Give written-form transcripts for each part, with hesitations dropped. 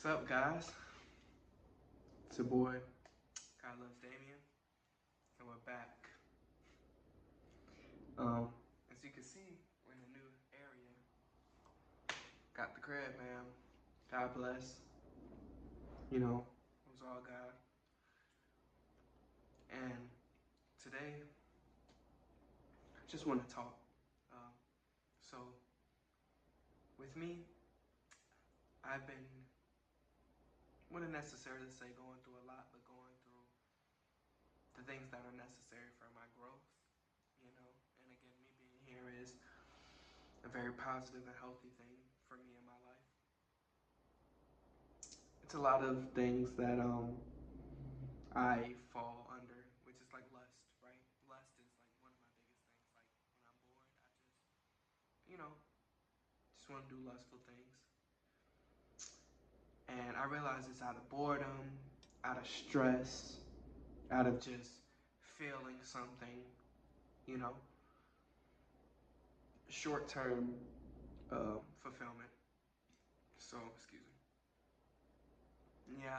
What's up, guys? It's your boy, God Loves Damien, and we're back. As you can see, we're in a new area. Got the crib, man. God bless. You know, it was all God. And today, I just want to talk. So, with me, I've been, wouldn't necessarily say going through a lot, but going through the things that are necessary for my growth. And again, me being here is a very positive and healthy thing for me in my life. It's a lot of things that I fall under, which is like lust, right? Lust is like one of my biggest things. Like when I'm bored, I just want to do lustful things. And I realize it's out of boredom, out of stress, out of just feeling something, you know, short-term fulfillment. So, excuse me. Yeah,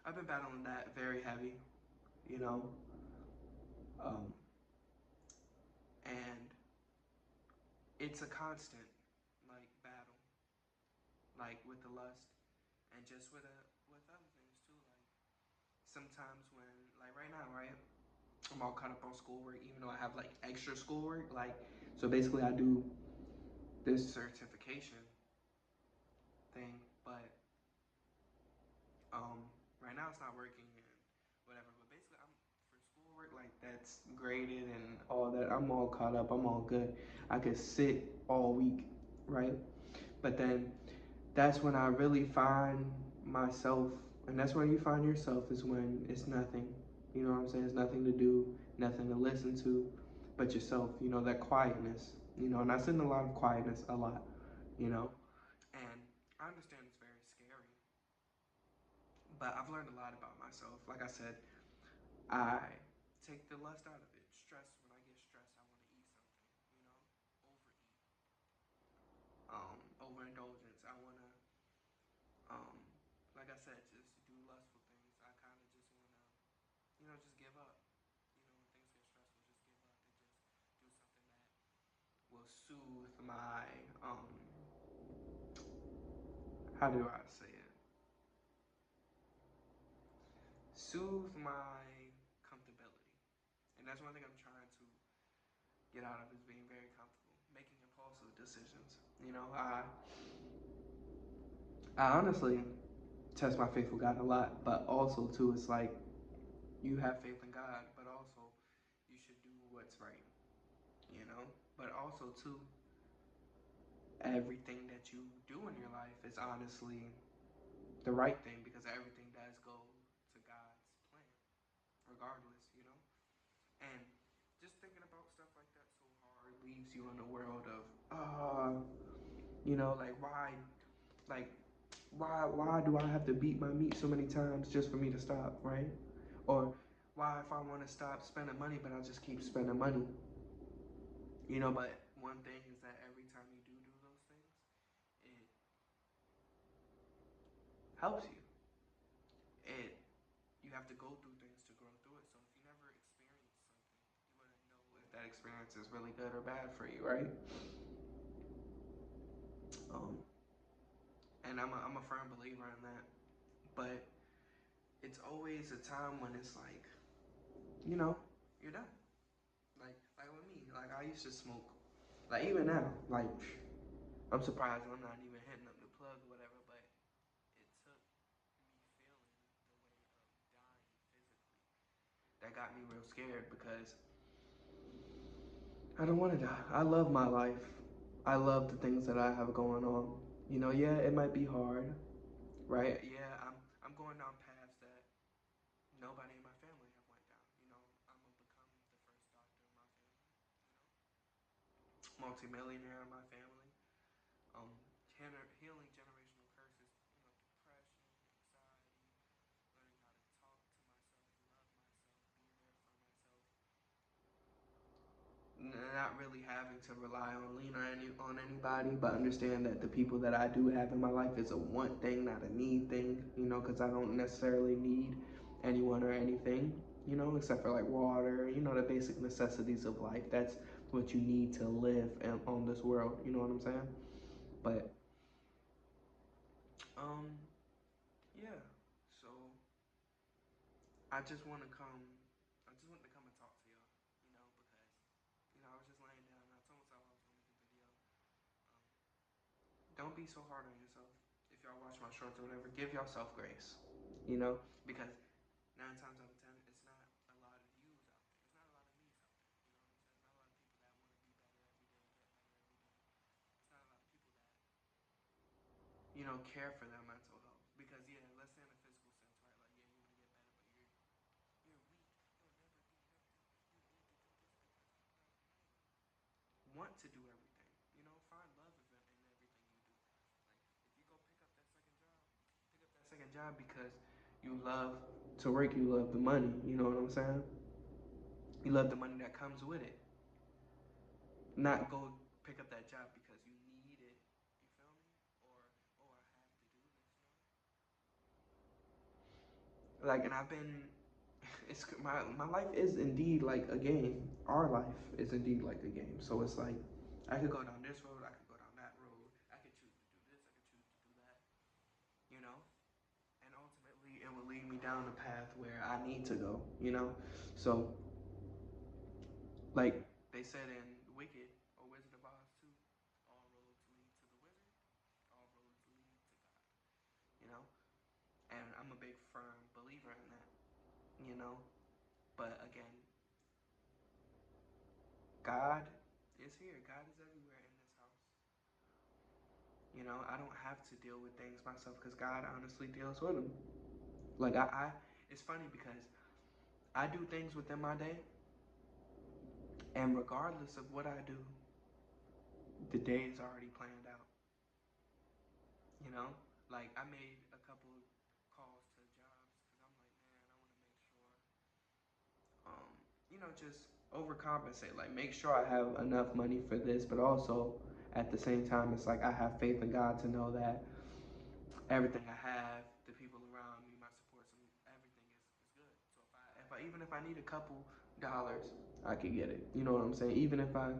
I've been battling that very heavy, you know, um, and it's a constant like battle, like with the lust, and just with other things too. Like sometimes when, like right now, right, I'm all caught up on schoolwork, even though I have like extra schoolwork. Like so, basically, I do this certification thing, but right now it's not working and whatever. But basically, I'm for schoolwork like that's graded and all that. I'm all caught up. I'm all good. I could sit all week, right? But then that's when I really find myself, and that's when you find yourself is when it's nothing. You know what I'm saying? It's nothing to do, nothing to listen to, but yourself. You know that quietness. You know, and I sit in a lot of quietness a lot. You know, and I understand it's very scary, but I've learned a lot about myself. Like I said, I take the lust out of it. Stress. When I get stressed, I want to eat something. You know, overeat. Overindulgence. I want to like I said, just do lustful things. I kind of just want to, just give up. When things get stressful, just give up and just do something that will soothe my, how do I say it? Soothe my comfortability. And that's one thing I'm trying to get out of is being very comfortable, making impulsive decisions. I honestly test my faith with God a lot, but also too, it's like you have faith in God, but also you should do what's right, you know? But also too, everything that you do in your life is honestly the right thing because everything does go to God's plan, regardless, And just thinking about stuff like that so hard leaves you in a world of, like like why do I have to beat my meat so many times just for me to stop, right? Or why if I want to stop spending money, but I just keep spending money, But one thing is that every time you do those things, it helps you. You have to go through things to grow through it. So if you never experience something, you wouldn't know if that experience is really good or bad for you, right? Um, and I'm a firm believer in that. But it's always a time when it's like, you're done. Like with me, like I used to smoke. Like even now, like I'm surprised I'm not even hitting up the plug or whatever, but it took me feeling the way of dying physically that got me real scared because I don't want to die. I love my life. I love the things that I have going on. Yeah, it might be hard, right? Yeah, I'm going down paths that nobody in my family have went down. I'm gonna become the first doctor in my family. Multimillionaire in my family. Um, healing generational curses. Depression, anxiety, learning how to talk to myself, love myself, be there for myself. Not really having to rely on lean on anybody, but understand that the people that I do have in my life is a want thing, not a need thing, you know, because I don't necessarily need anyone or anything, you know, except for like water, you know, the basic necessities of life. That's what you need to live on this world, you know what I'm saying? But um yeah, so I just want to come. I just wanted to come and talk to y'all, you know, because I was just laying down and I told myself I was gonna make a video. Um, don't be so hard on yourself. If y'all watch my shorts or whatever, give yourself grace, you know, because 9 times out of 10, it's not a lot of yous out there. It's not a lot of me's out there. You know what I'm saying? It's not a lot of people that want to be better every day and get better every day. It's not a lot of people that care for their mental health. Because yeah, let's say in a physical sense, right? Like yeah, you want to get better, but you're weak. You'll never be nothing if you need to do this because want to do everything. Find love in everything you do. Like if you go pick up that second job because you love to work. You love the money. You know what I'm saying? You love the money that comes with it. Not go pick up that job because you need it. You feel me? Or oh, I have to do this. Like, and I've been. It's my life is indeed like a game. Our life is indeed like a game. So it's like I could go down this road. I could go down that road. I could choose to do this. I could choose to do that. You know. And ultimately, it will lead me down the path where I need to go. So like they said in Wicked or Wizard of Oz too, all roads lead to the wizard. All roads lead to God. You know. And I'm a big firm believer in that. You know. But again, God is here. God is everywhere in this house. I don't have to deal with things myself because God honestly deals with them. Like it's funny because I do things within my day, and regardless of what I do, the day is already planned out. You know, like I made a couple calls to jobs because I'm like, man, I want to make sure, just overcompensate. Like make sure I have enough money for this, but also at the same time, it's like I have faith in God to know that everything I have, the people around me, my support, everything is good. So even if I need a couple dollars, I can get it. You know what I'm saying? Even if whatever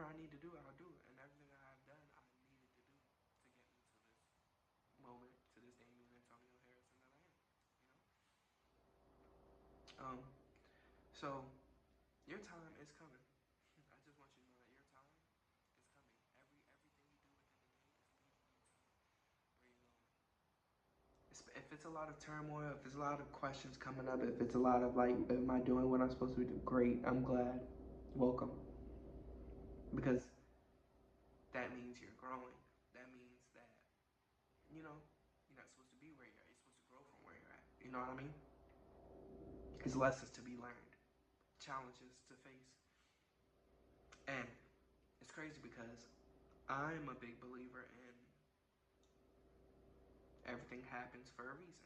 I need to do, I'll do it. And everything I have done, I needed to do to get me to this moment, to this Damian Antonio Harrison that I am. You know. So your time is coming. I just want you to know that your time is coming. Everything you do within the day is leading you to where you're going. If it's a lot of turmoil, if there's a lot of questions coming up, if it's a lot of like, am I doing what I'm supposed to do? Great, I'm glad. Welcome. Because that means you're growing. That means that, you're not supposed to be where you're at. You're supposed to grow from where you're at. You know what I mean? It's lessons to be learned, challenges to face. And it's crazy because I'm a big believer in everything happens for a reason.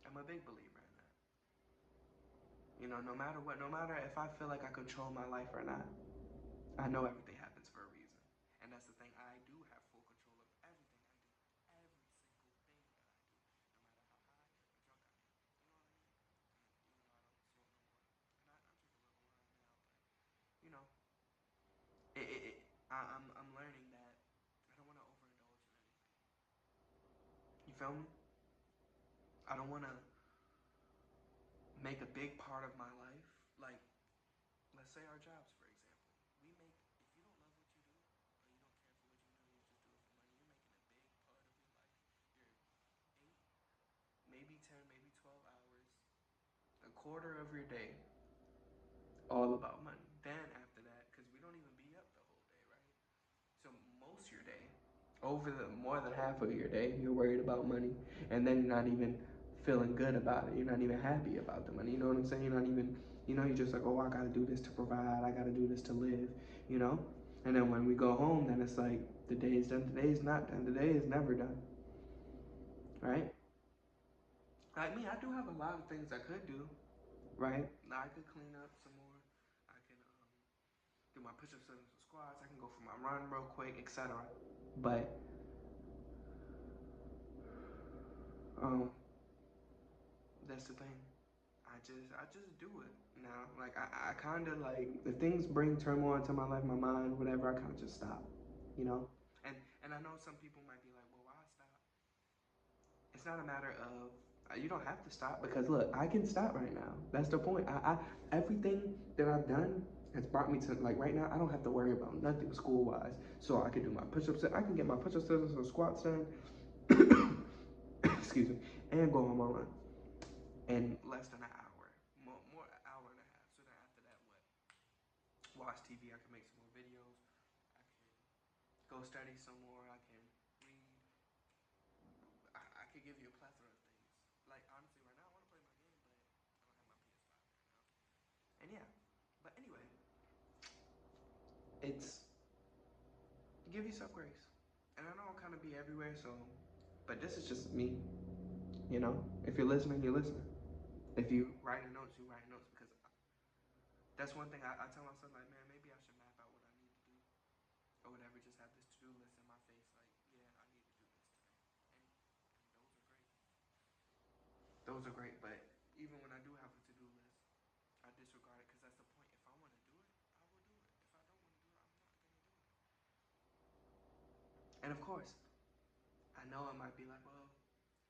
I'm a big believer in that. No matter what, no matter if I feel like I control my life or not, I know everything happens for a reason. And that's the thing. I do have full control of everything I do. Every single thing that I do. No matter how high or drunk I am. You know what I mean? And even though I don't smoke no more. And I drink a little wine now, but you know, I'm learning that I don't want to overindulge in anything. You feel me? I don't want to make a big part of my life. Like, let's say our jobs, for example. If you don't love what you do, or you don't care for what you do, you just do it for money, you're making a big part of your life. You're 8, maybe 10, maybe 12 hours, a quarter of your day, all about money. Then after that, because we don't even be up the whole day, right? So most of your day, over the more than half of your day, you're worried about money, and then you're not even feeling good about it. You're not even happy about the money. You know what I'm saying? You're not even, you're just like, oh, I gotta do this to provide. I gotta do this to live. You know. And then when we go home, then it's like the day is done. The day is not done. The day is never done. Right? Like me, I do have a lot of things I could do. Right? I could clean up some more. I can do my push-ups, sit-ups, and squats. I can go for my run real quick, etc. But um, that's the thing. I just do it now. Like I kind of like if things bring turmoil into my life, my mind, whatever. I kind of just stop, you know. And I know some people might be like, well, why stop? It's not a matter of you don't have to stop because look, I can stop right now. That's the point. I everything that I've done has brought me to like right now. I don't have to worry about nothing school wise. So I can do my push-ups. I can get my push-ups and squats done. Excuse me, and go on my run in less than an hour, more an hour and a half. So then after that, what? Watch TV. I can make some more videos. I can go study some more. I can read. I could give you a plethora of things. Like honestly, right now I want to play my game, but I don't have my PS5 right now. And yeah, but anyway, it's give yourself grace. And I know I'll kind of be everywhere, so, but this is just me. You know, if you're listening, you're listening. If you writing notes, you write notes because that's one thing I tell myself like, man, maybe I should map out what I need to do or whatever. Just have this to-do list in my face, like, yeah, I need to do this today, and those are great. Those are great, but even when I do have a to-do list, I disregard it because that's the point. If I want to do it, I will do it. If I don't want to do it, I'm not gonna do it. And of course, I know it might be like, well,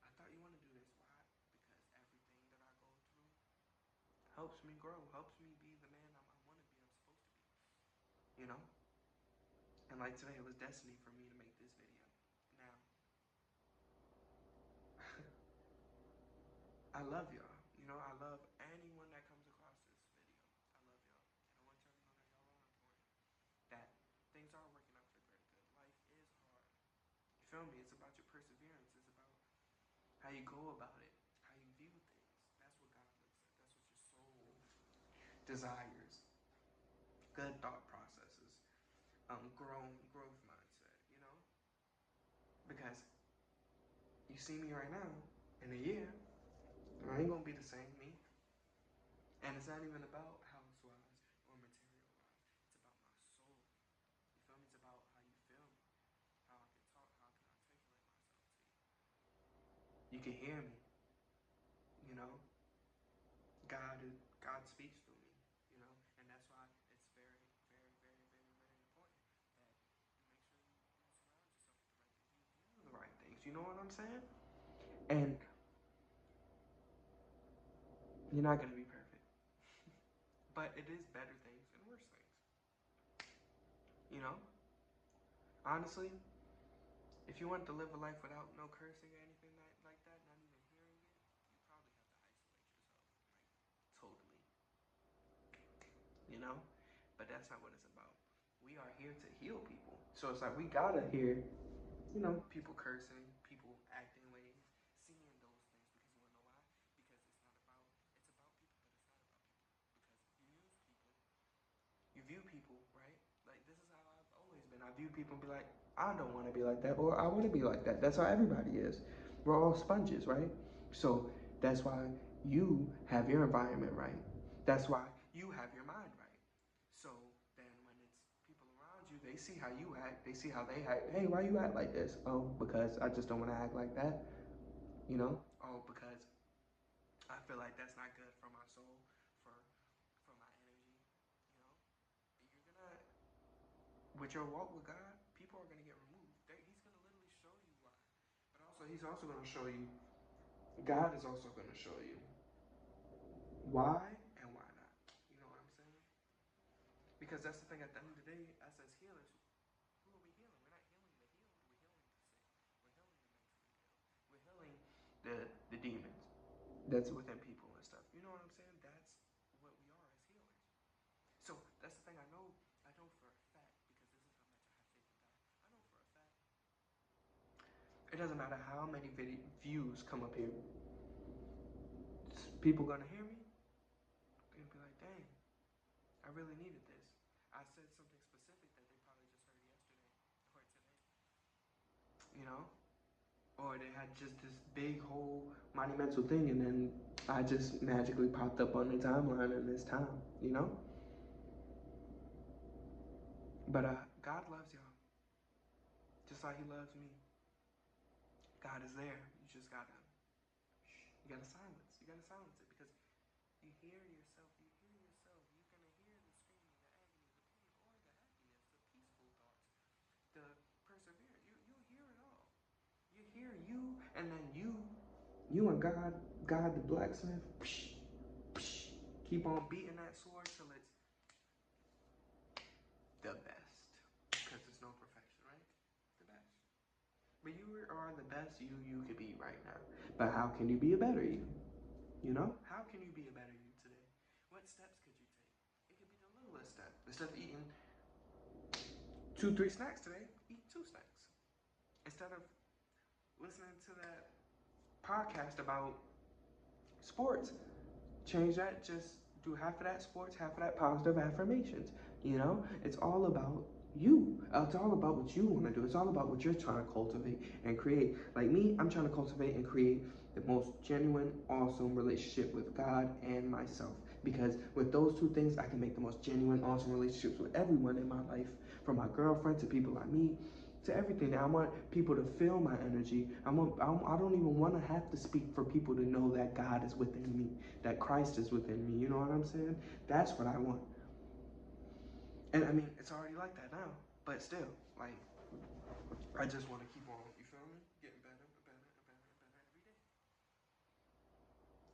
I thought you want to do this. Why? Because everything that I go through helps me grow, helps me be the man I want to be, I'm supposed to be. You know? And like today, it was destiny for me to make this video. Now, I love y'all. You know, I love anyone that comes across this video. I love y'all. And I want y'all to know that y'all are important. That things are working out for the greater good. Life is hard. You feel me? It's about your perseverance. It's about how you go about it, how you view things. That's what God looks at. That's what your soul desires. Good thought processes. Growth mindset, you know? Because you see me right now, in a year, I ain't gonna be the same me. And it's not even about house wise or material wise. It's about my soul. You feel me? It's about how you feel me, how I can talk, how I can articulate myself to you. You can hear me, you know? God speaks through me, you know, and that's why it's very, very, very, very, very important that you make sure you surround yourself with the right things. You view the right things. You know what I'm saying? And you're not gonna be perfect, but it is better things and worse things. You know, honestly, if you want to live a life without no cursing or anything like that, not even hearing it, you probably have to isolate yourself, like totally. You know, but that's not what it's about. We are here to heal people, so it's like we gotta hear, you know, people cursing, people acting ways, seeing those things because you wanna know why? Because it's not about it's about people, but it's not about people. Because you view people, right? Like this is how I've always been. I view people and be like, I don't want to be like that, or I want to be like that. That's how everybody is. We're all sponges, right? So that's why you have your environment right. That's why you have your mind right. So then when it's people around you, they see how you act, they see how they act. Hey, why you act like this? Oh, because I just don't want to act like that. You know? Oh, because I feel like that's not good for my soul, for for my energy. You know? You're gonna with your walk with God, people are gonna get removed. He's gonna literally show you why. But also he's also gonna show you God is also gonna show you why and why not. You know what I'm saying? Because that's the thing at the end of the day, us as healers, who are we healing? We're not healing the healed. We're healing the sick. We're healing the mentally ill. We're healing the demons that's within people and stuff. You know what I'm saying? That's what we are as healers. So that's the thing I know for a fact, because this is how much I have faith in God. I know for a fact. It doesn't matter how many views come up here. People gonna hear me. They're gonna be like, dang, I really needed this. I said something specific that they probably just heard yesterday or today. You know? Or they had just this big whole monumental thing, and then I just magically popped up on their timeline in this time, you know? But God loves y'all, just like He loves me. God is there. You gotta silence. You gotta silence it because you hear yourself. You hear yourself. You're gonna hear the screaming, the agony, the pain, or the happiness, the peaceful thoughts, the perseverance. You'll hear it all. You hear you, and then you and God the blacksmith. Psh, psh, keep on beating that sword till it's the best. Because there's no perfection, right? The best. But you are the best you could be right now. But how can you be a better you? You know? How can you be a better you today? What steps could you take? It could be the littlest step. Instead of eating 2, 3 snacks today, eat 2 snacks. Instead of listening to that podcast about sports, change that. Just do half of that sports, half of that positive affirmations. You know, it's all about you. It's all about what you want to do. It's all about what you're trying to cultivate and create. Like me, I'm trying to cultivate and create the most genuine, awesome relationship with God and myself. Because with those 2 things, I can make the most genuine, awesome relationships with everyone in my life, from my girlfriend to people I meet, to everything. I want people to feel my energy. I don't even want to have to speak for people to know that God is within me, that Christ is within me. You know what I'm saying? That's what I want. And I mean, it's already like that now. But still, like, I just want to keep on, you feel me? Getting better and better and better and better every day.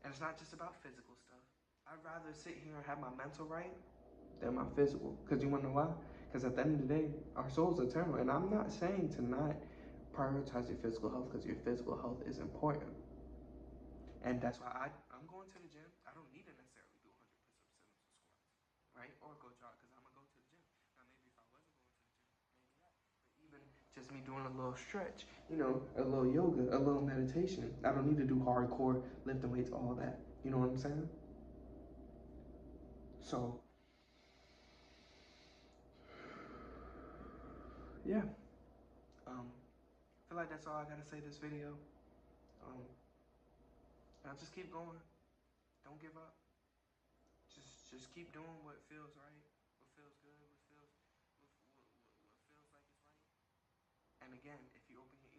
And it's not just about physical stuff. I'd rather sit here and have my mental right than my physical. Because you want to know why? Because at the end of the day, our soul's eternal. And I'm not saying to not prioritize your physical health, because your physical health is important. And that's why I'm going to the gym. I don't need to necessarily do 100 push-ups, sit-ups, and squats, right? Or go jog, because I'm going to go to the gym. Now, maybe if I wasn't going to the gym, maybe that. But even just me doing a little stretch, you know, a little yoga, a little meditation. I don't need to do hardcore lifting weights, all that. You know what I'm saying? So, yeah. I feel like that's all I got to say this video. Um, I'll just keep going. Don't give up. Just keep doing what feels right, what feels good, what feels like it's right. And again, if you open your